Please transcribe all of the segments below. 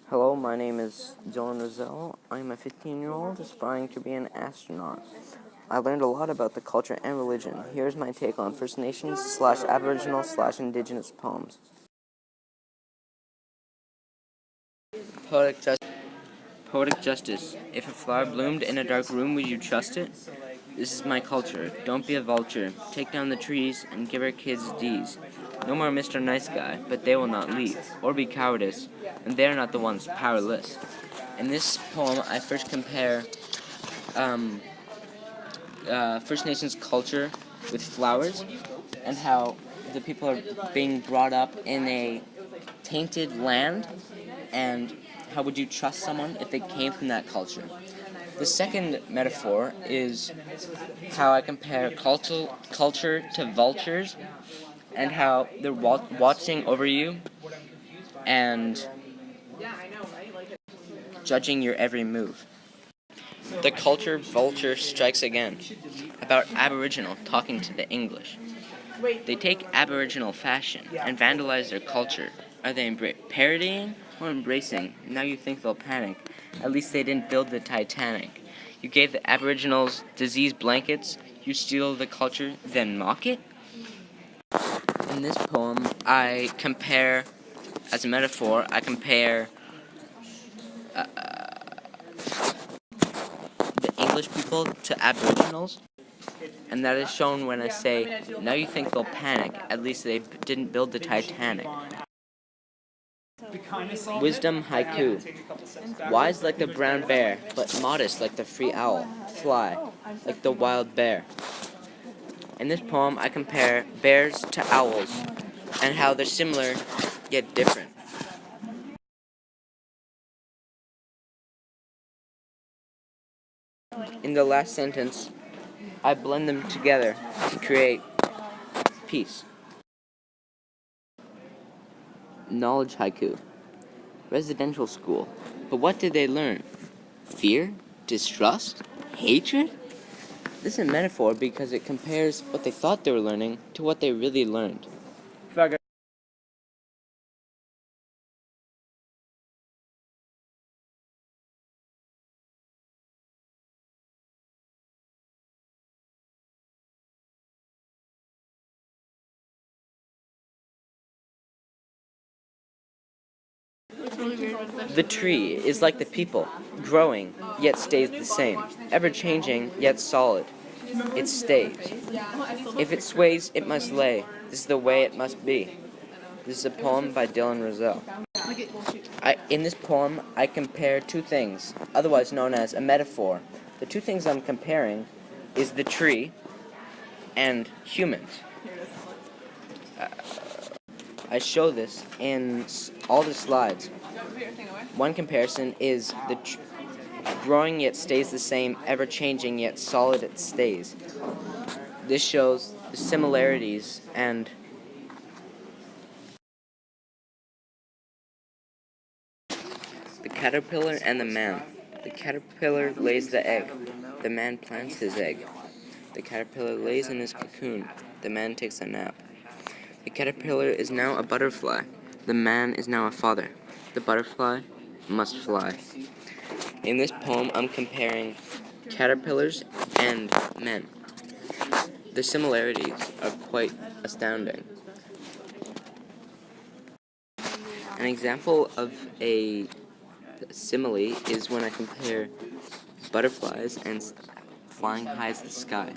Hello, my name is Dylan Rozelle. I'm a 15-year-old aspiring to be an astronaut. I learned a lot about the culture and religion. Here's my take on First Nations / Aboriginal / Indigenous poems. Poetic justice. If a flower bloomed in a dark room, would you trust it? This is my culture. Don't be a vulture. Take down the trees and give our kids D's. No more Mr. Nice Guy, but they will not leave, or be cowardice, and they are not the ones powerless. In this poem, I first compare First Nations culture with flowers and how the people are being brought up in a tainted land, and how would you trust someone if they came from that culture. The second metaphor is how I compare culture to vultures and how they're watching over you and judging your every move. The culture vulture strikes again, about Aboriginal talking to the English. They take Aboriginal fashion and vandalize their culture. Are they parodying or embracing? Now you think they'll panic. At least they didn't build the Titanic. You gave the Aboriginals disease blankets, you steal the culture, then mock it? In this poem, I compare, as a metaphor, the English people to Aboriginals. And that is shown when I say, now you think they'll panic, at least they didn't build the Titanic. Wisdom haiku. Wise like the brown bear, but modest like the free owl. Fly, like the wild bear. In this poem, I compare bears to owls, and how they're similar, yet different. In the last sentence, I blend them together to create peace. Knowledge haiku. Residential school. But what did they learn? Fear? Distrust? Hatred? This is a metaphor because it compares what they thought they were learning to what they really learned. The tree is like the people, growing, yet stays the same, ever changing, yet solid. It stays. If it sways, it must lay. This is the way it must be. This is a poem by Dylan Rozelle. In this poem, I compare two things, otherwise known as a metaphor. The two things I'm comparing is the tree and humans. I show this in all the slides. One comparison is the growing yet stays the same, ever changing yet solid it stays. This shows the similarities and the caterpillar and the man. The caterpillar lays the egg. The man plants his egg. The caterpillar lays in his cocoon. The man takes a nap. The caterpillar is now a butterfly. The man is now a father. The butterfly must fly. In this poem, I'm comparing caterpillars and men. The similarities are quite astounding. An example of a simile is when I compare butterflies and flying high as the sky.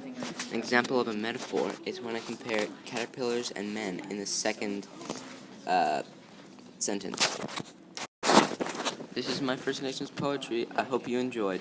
An example of a metaphor is when I compare caterpillars and men in the second sentence. This is my First Nations poetry. I hope you enjoyed.